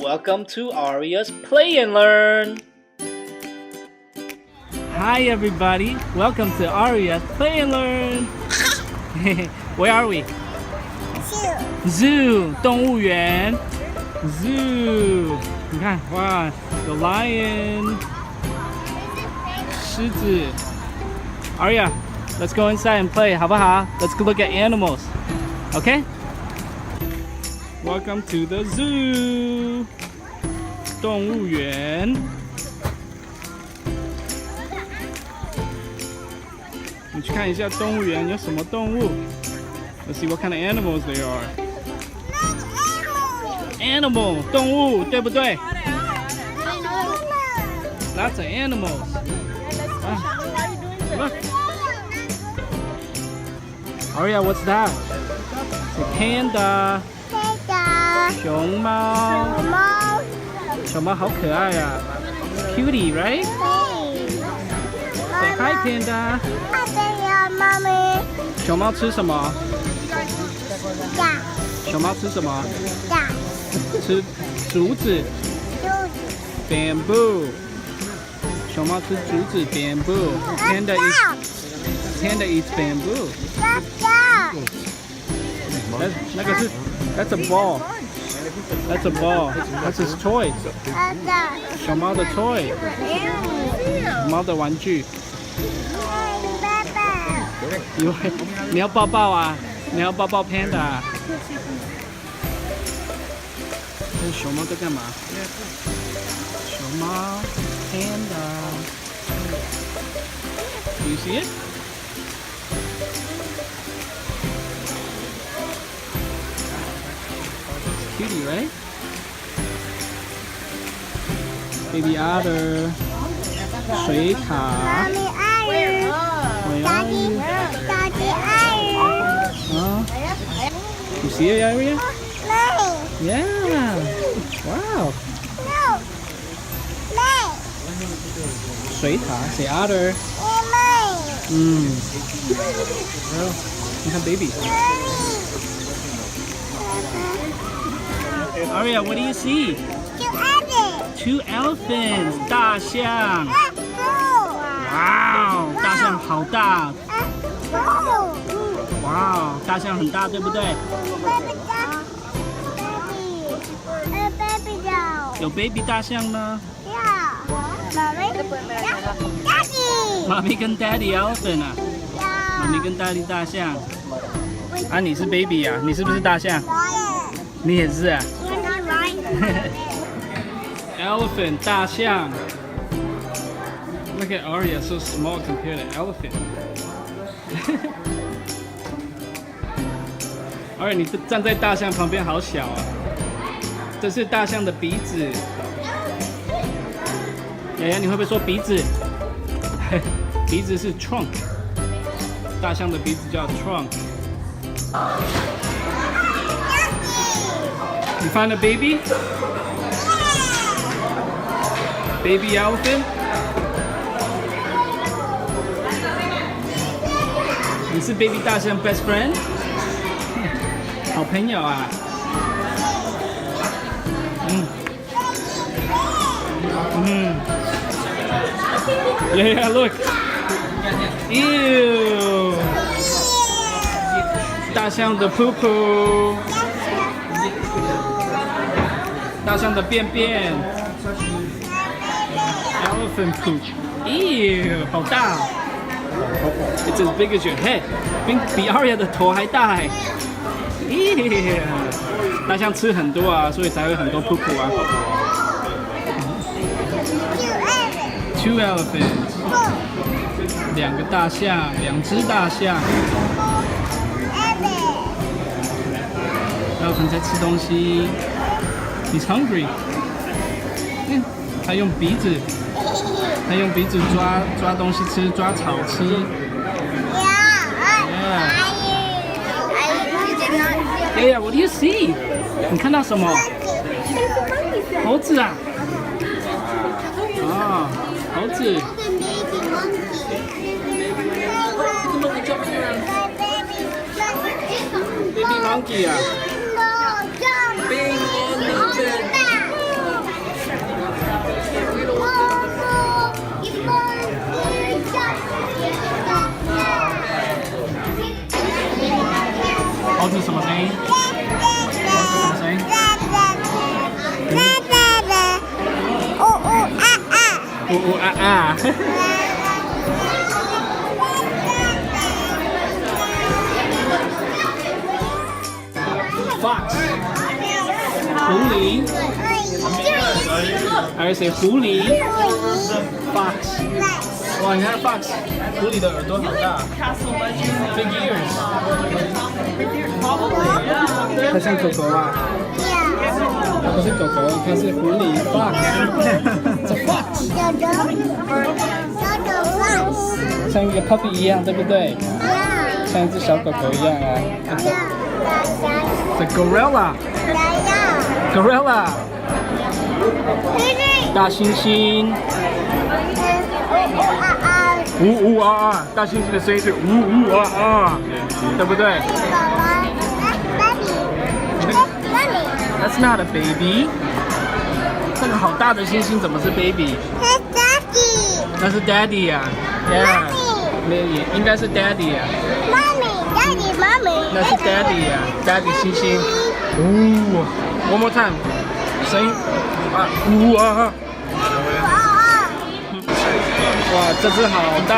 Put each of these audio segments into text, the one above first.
Welcome to Aria's Play and Learn. Hi everybody, welcome to Aria's Play and Learn. Where are we? Zoo, 动物园 Zoo. 你看，哇，有 lion 狮子 Aria, let's go inside and play 好不好？ Let's go look at animals. Okay? Welcome to the zoo. 动物园。你去看一下动物园有什么动物。Let's see what kind of animals they are. Animal 动物，对不对 ？Lots of animals. Look. Aria, what's that? It's a panda. 熊猫。熊猫好可爱呀 ，Cutie, right? Say hi, panda. 熊猫吃什么？熊猫吃什么？吃竹子 ，bamboo。熊貓吃竹子 ，bamboo。Panda eats bamboo. 那个是 That's a ball. That's a ball. That's his toy. 熊猫的 toy. 熊猫的玩具。你要抱抱啊？你要抱抱 Panda？ 这是熊猫在干嘛？熊猫 Panda. Do you see it? Cutie, right? Baby otter. 水獭。You see it, Aria? Yeah. Wow. 水獭 say otter. 你看 baby. Aria, what do you see? Two elephants. 大象。哇，大象好大。哇，大象很大，对不对？有 baby 大象吗？妈咪跟 daddy elephant 啊。妈咪跟 daddy 大象。啊，你是 baby 啊？你是不是大象？你也是啊。Elephant 大象。Look at Aria, so small compared to elephant. Aria, 你站在大象旁边好小啊！这是大象的鼻子。雅雅，你会不会说鼻子？鼻子是 trunk， 大象的鼻子叫 trunk。You find a baby? Baby elephant? 你是 baby 大象 best friend？ 好朋友啊。Yeah, look. Ew. 大象的噗噗。大象的便便。Elephant poop. Ew, 好大。It's as big as your head. 比 Aria 的头还大哎。Yeah. 大象吃很多啊，所以才会很多噗噗啊。Two elephants. 两个大象，两只大象。Elephant 在吃东西。He's hungry. 他用鼻子抓东西吃，抓草吃。Yeah, what do you see? 你看到什么？猴子啊！啊，猴子。Baby monkey 啊。呜呜啊啊。Fox， 狐狸。还是狐狸 ？Fox。哇，你看 Fox， 狐狸的耳朵好大 ，big ears。它像狗狗啊。它不是狗狗，它是狐狸 Fox。It's a fox。像一个 puppy 一样，对不对？像一只小狗狗一样啊。The gorilla。Gorilla。大猩猩。呜呜啊啊！大猩猩的声音是呜呜啊啊，对不对？That's not a baby。这个好大的猩猩怎么是 baby？ 那是 daddy 呀 ，yeah， 那应该是 daddy 呀。Mommy， 那是 daddy 呀 ，daddy 猩猩。呜 ，one more time， 声音啊呜啊！哇，这只好大，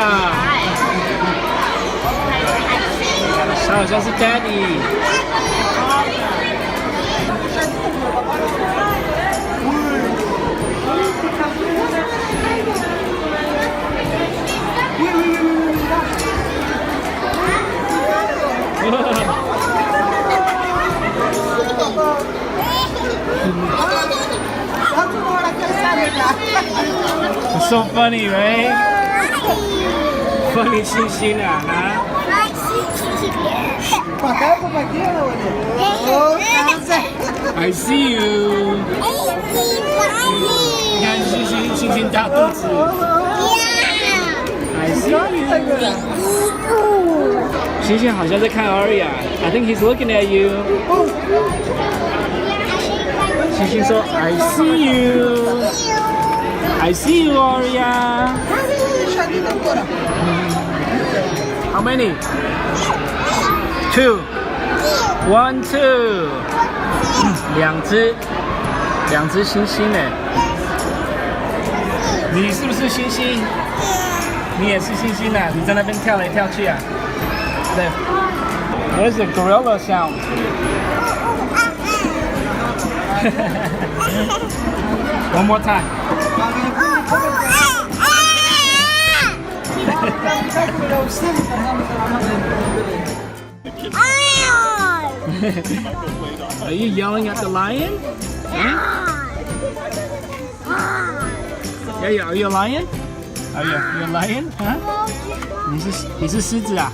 它好像是 daddy。It's so funny, right? Funny 猩猩啊，哈！I see you。你看猩猩大肚子。I see you。猩猩好像在看 Aria。I think he's looking at you。猩猩说 I see you。I see you, Aria. How many? 2. 1, 2. 两只猩猩呢？你是不是猩猩？你也是猩猩啊？你在那边跳来跳去啊？对。Where's the gorilla sound? One more time. Are you yelling at the lion? Huh? Yeah, are you a lion? Are you a lion? Huh? 你是狮子啊？